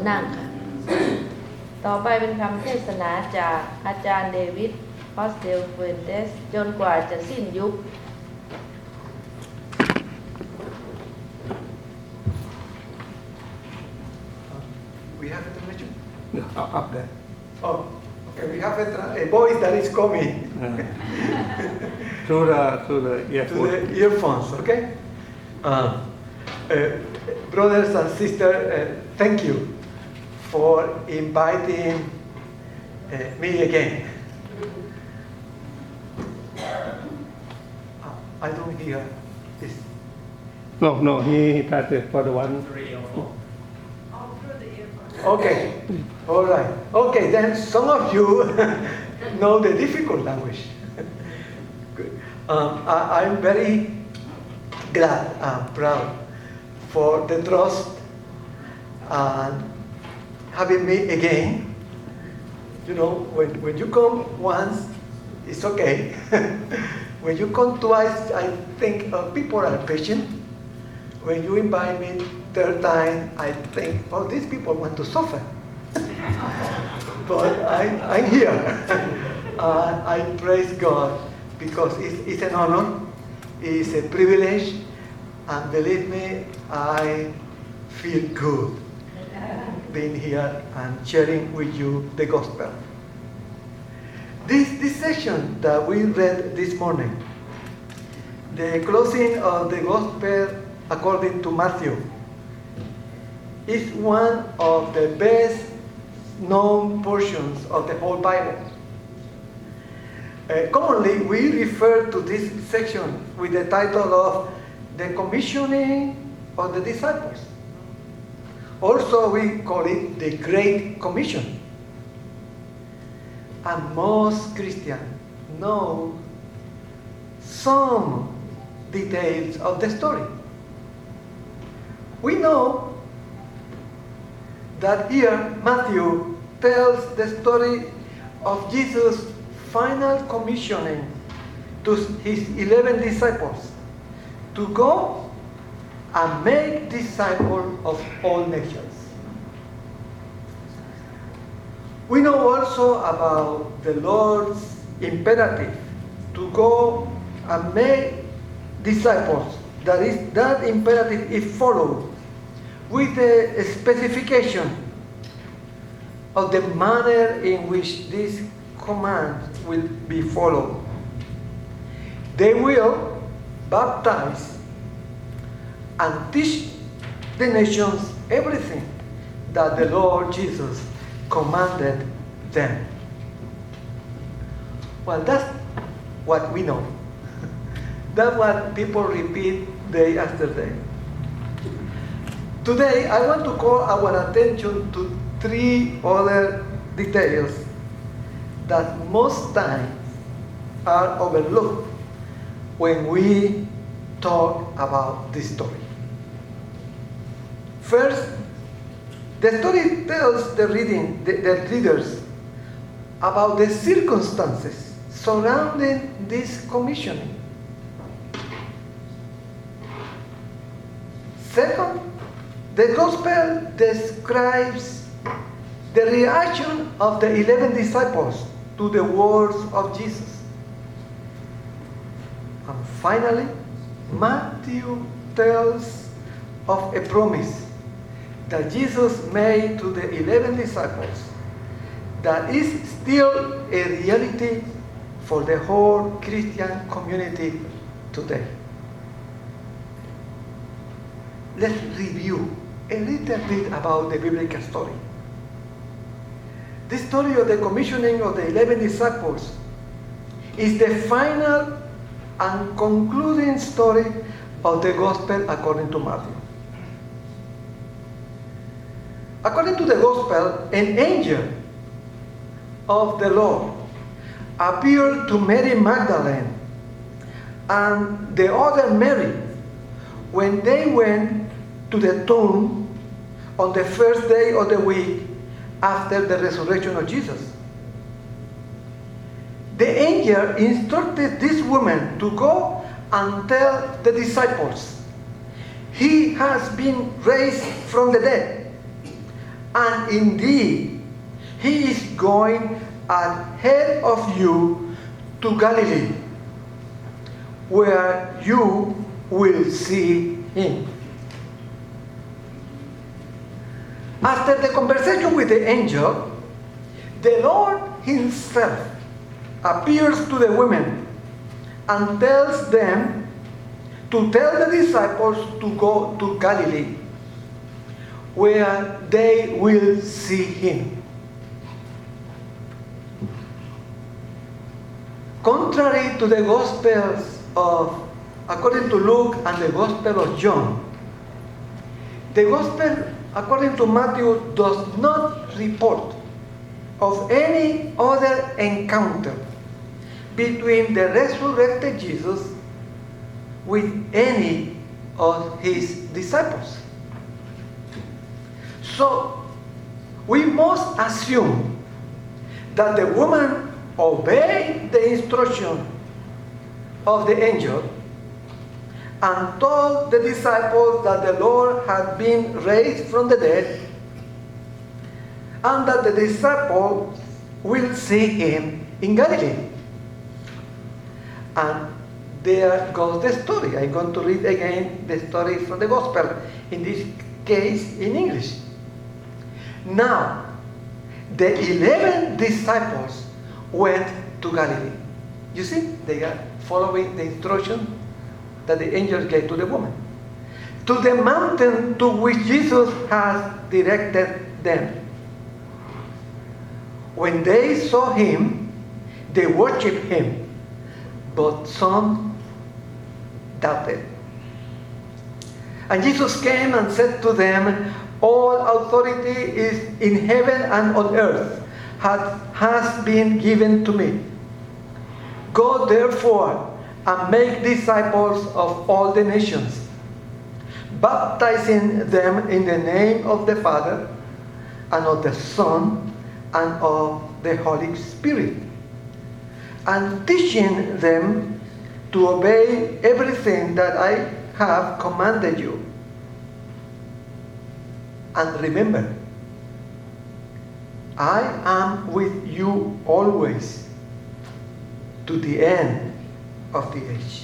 นั่งค่ะ ต่อไปเป็นคำเทศนาจากอาจารย์เดวิดพอสเดลเฟนเดสจนกว่าจะสิ้นยุค We have a translation? Up there. Oh, okay. We have a voice that is coming Through the to earphone. the earphones. Okay. Brothers and sisters, thank you for inviting me again. I don't hear this. No, he started for the one. Okay, all right. Okay, then some of you know the difficult language. Good. I'm very glad and proud for the trust and having me again. You know, when you come once, it's okay. When you come twice, I think people are patient. When you invite me third time, I think, oh, these people want to suffer. But I'm here. I praise God because it's an honor, it's a privilege, and believe me, I feel good being here and sharing with you the gospel. This session that we read this morning, the closing of the gospel according to Matthew, is one of the best known portions of the whole Bible. Commonly, we refer to this section with the title of the commissioning of the disciples. Also, we call it the Great Commission. And most Christians know some details of the story. We know that here Matthew tells the story of Jesus' final commissioning to his 11 disciples to go and make disciples of all nations. We know also about the Lord's imperative to go and make disciples. That imperative is followed with a specification of the manner in which these commands will be followed. They will baptize and teach the nations everything that the Lord Jesus commanded them. Well, that's what we know. That's what people repeat day after day. Today, I want to call our attention to 3 other details that most times are overlooked when we talk about this story. First, the story tells the readers about the circumstances surrounding this commissioning. Second, the gospel describes the reaction of the 11 disciples to the words of Jesus. And finally, Matthew tells of a promise that Jesus made to the 11 disciples that is still a reality for the whole Christian community today. Let's review a little bit about the biblical story. The story of the commissioning of the 11 disciples is the final and concluding story of the gospel according to Matthew. According to the gospel, an angel of the Lord appeared to Mary Magdalene and the other Mary when they went to the tomb on the first day of the week after the resurrection of Jesus. The angel instructed this woman to go and tell the disciples, "He has been raised from the dead, And indeed, he is going ahead of you to Galilee, where you will see him. After the conversation with the angel, the Lord himself appears to the women and tells them to tell the disciples to go to Galilee, where they will see him. Contrary to the Gospels according to Luke and the Gospel of John, the Gospel according to Matthew does not report of any other encounter between the resurrected Jesus with any of his disciples. So, we must assume that the woman obeyed the instruction of the angel and told the disciples that the Lord had been raised from the dead and that the disciples will see him in Galilee. And there goes the story. I'm going to read again the story from the Gospel, in this case in English. Now, the 11 disciples went to Galilee. You see, they are following the instruction that the angel gave to the woman. To the mountain to which Jesus has directed them. When they saw him, they worshipped him, but some doubted. And Jesus came and said to them, all authority is in heaven and on earth has been given to me. Go therefore and make disciples of all the nations, baptizing them in the name of the Father and of the Son and of the Holy Spirit, and teaching them to obey everything that I have commanded you. And remember, I am with you always to the end of the age.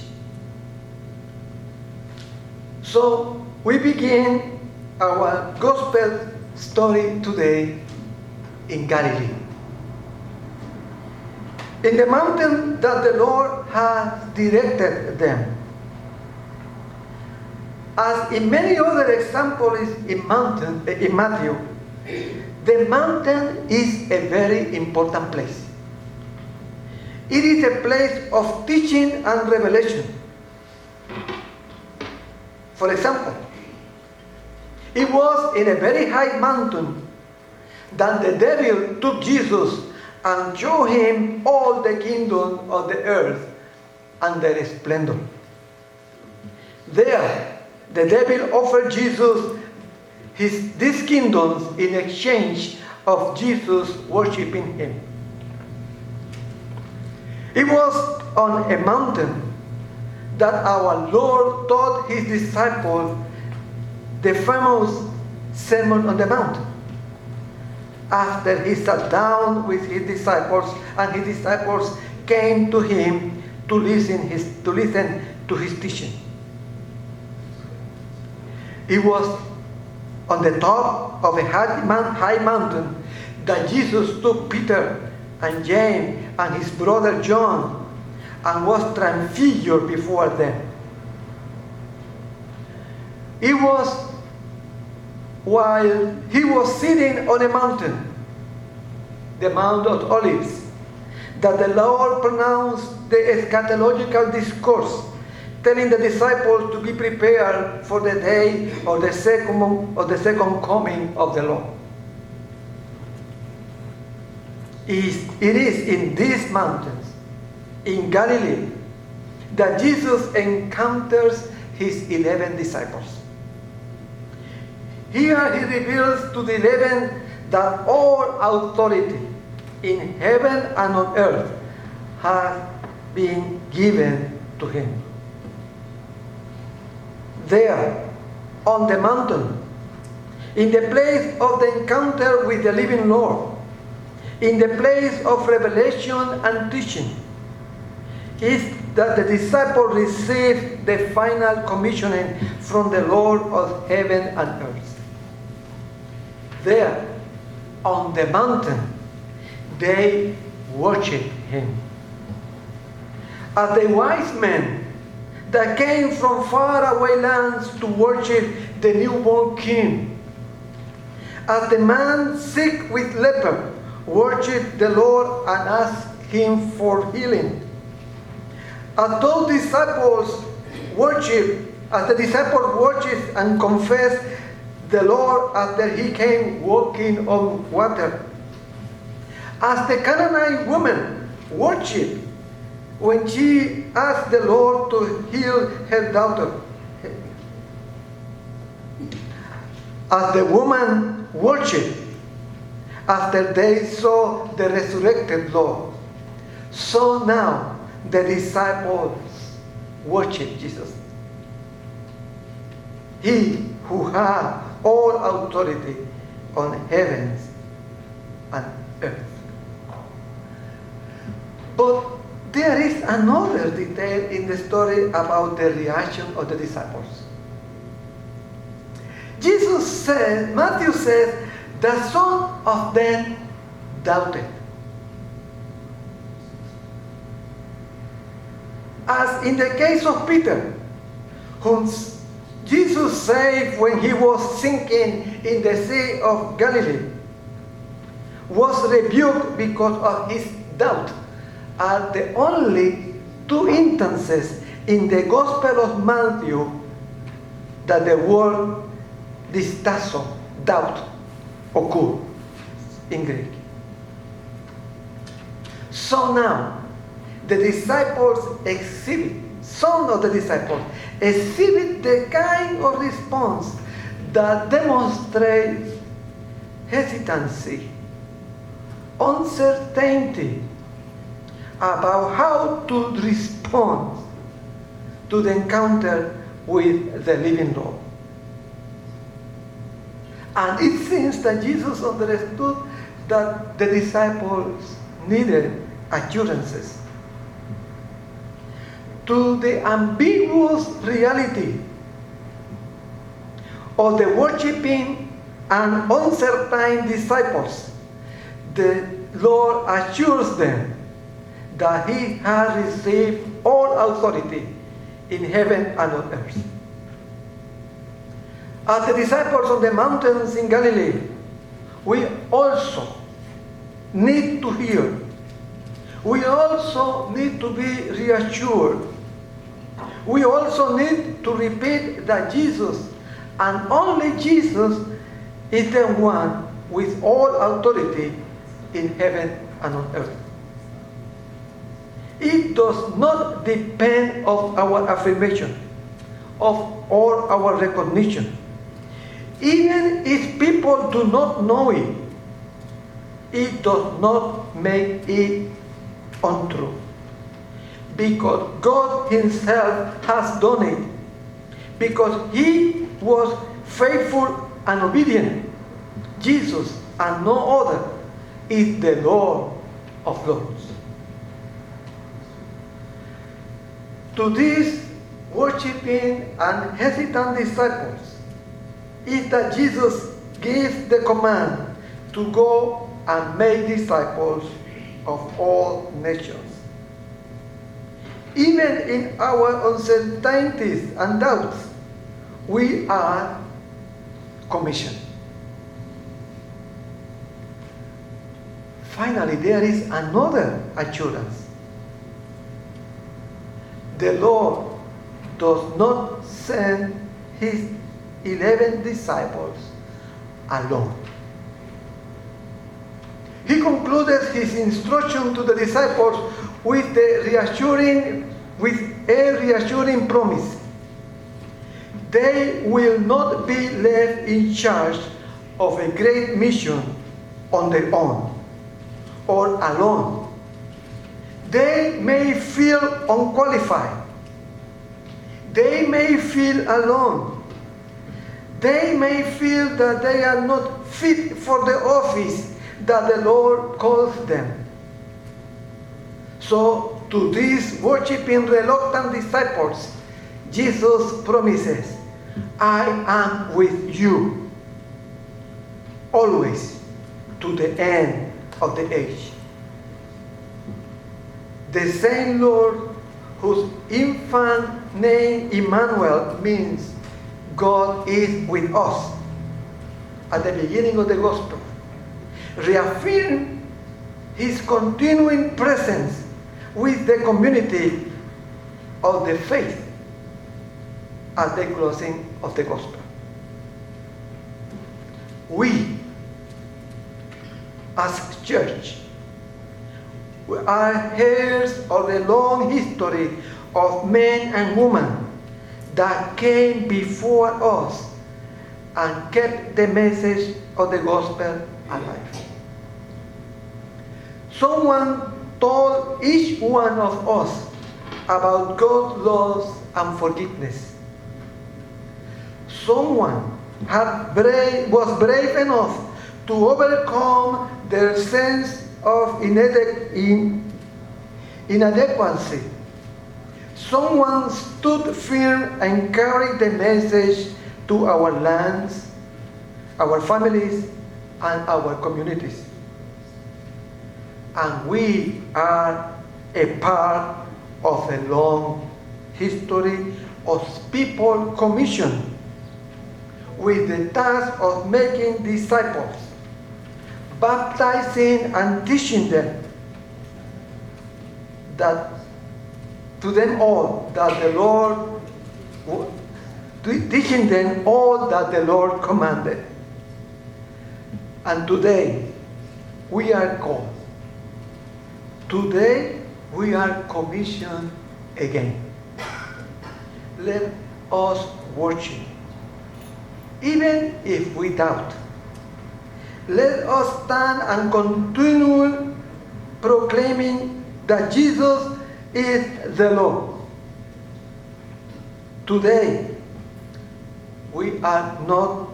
So we begin our gospel story today in Galilee. In the mountain that the Lord has directed them. As in many other examples in Matthew, the mountain is a very important place. It is a place of teaching and revelation. For example, it was in a very high mountain that the devil took Jesus and showed him all the kingdoms of the earth and their splendor. There, the devil offered Jesus these kingdoms in exchange of Jesus worshiping him. It was on a mountain that our Lord taught his disciples the famous Sermon on the Mount. After he sat down with his disciples, and his disciples came to him to listen to his teaching. It was on the top of a high mountain that Jesus took Peter and James and his brother John and was transfigured before them. It was while he was sitting on a mountain, the Mount of Olives, that the Lord pronounced the eschatological discourse, telling the disciples to be prepared for the day of the second coming of the Lord. It is in these mountains, in Galilee, that Jesus encounters his 11 disciples. Here he reveals to the 11 that all authority in heaven and on earth has been given to him. There, on the mountain, in the place of the encounter with the living Lord, in the place of revelation and teaching, is that the disciple receives the final commissioning from the Lord of heaven and earth. There, on the mountain, they worship him. As the wise men that came from faraway lands to worship the newborn king, as the man sick with leper worshiped the Lord and asked him for healing, as those disciples worship, as the disciples worship and confess the Lord after he came walking on water, as the Canaanite woman worshiped when she asked the Lord to heal her daughter, as the woman worshiped after they saw the resurrected Lord, so now the disciples worship Jesus. He who has all authority on heavens and earth. But there is another detail in the story about the reaction of the disciples. Jesus said, Matthew says, that some of them doubted. As in the case of Peter, whom Jesus saved when he was sinking in the Sea of Galilee, was rebuked because of his doubt, are the only two instances in the Gospel of Matthew that the word distasso, doubt, occur in Greek. So now, the disciples exhibit, some of the disciples exhibit the kind of response that demonstrates hesitancy, uncertainty about how to respond to the encounter with the living Lord. And it seems that Jesus understood that the disciples needed assurances to the ambiguous reality of the worshiping and uncertain disciples. The Lord assures them that he has received all authority in heaven and on earth. As the disciples on the mountains in Galilee, we also need to hear. We also need to be reassured. We also need to repeat that Jesus, and only Jesus, is the one with all authority in heaven and on earth. It does not depend on our affirmation or our recognition. Even if people do not know it, it does not make it untrue. Because God himself has done it. Because he was faithful and obedient. Jesus and no other is the Lord of Lords. To these worshiping and hesitant disciples is that Jesus gives the command to go and make disciples of all nations. Even in our uncertainties and doubts, we are commissioned. Finally, there is another assurance. The Lord does not send his 11 disciples alone. He concluded his instruction to the disciples with a reassuring promise. They will not be left in charge of a great mission on their own or alone. They may feel unqualified. They may feel alone. they may feel that they are not fit for the office that the Lord calls them. So, to these worshiping reluctant disciples, Jesus promises, I am with you always to the end of the age. The same Lord whose infant name Emmanuel means God is with us at the beginning of the gospel, reaffirm his continuing presence with the community of the faith at the closing of the gospel. We, as church, we are heirs of the long history of men and women that came before us and kept the message of the gospel alive. Someone told each one of us about God's love and forgiveness. Someone was brave enough to overcome their sense of inadequacy. Someone stood firm and carried the message to our lands, our families, and our communities. And we are a part of a long history of people commissioned with the task of making disciples, baptizing and teaching them that to them all that the Lord, teaching them all that the Lord commanded. And today we are called. Today we are commissioned again. Let us worship, even if we doubt. Let us stand and continue proclaiming that Jesus is the Lord. Today, we are not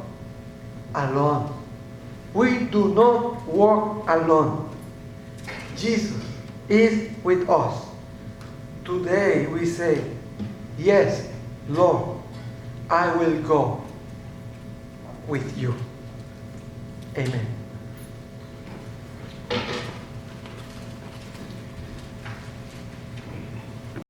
alone. We do not walk alone. Jesus is with us. Today we say, yes, Lord, I will go with you. Amen.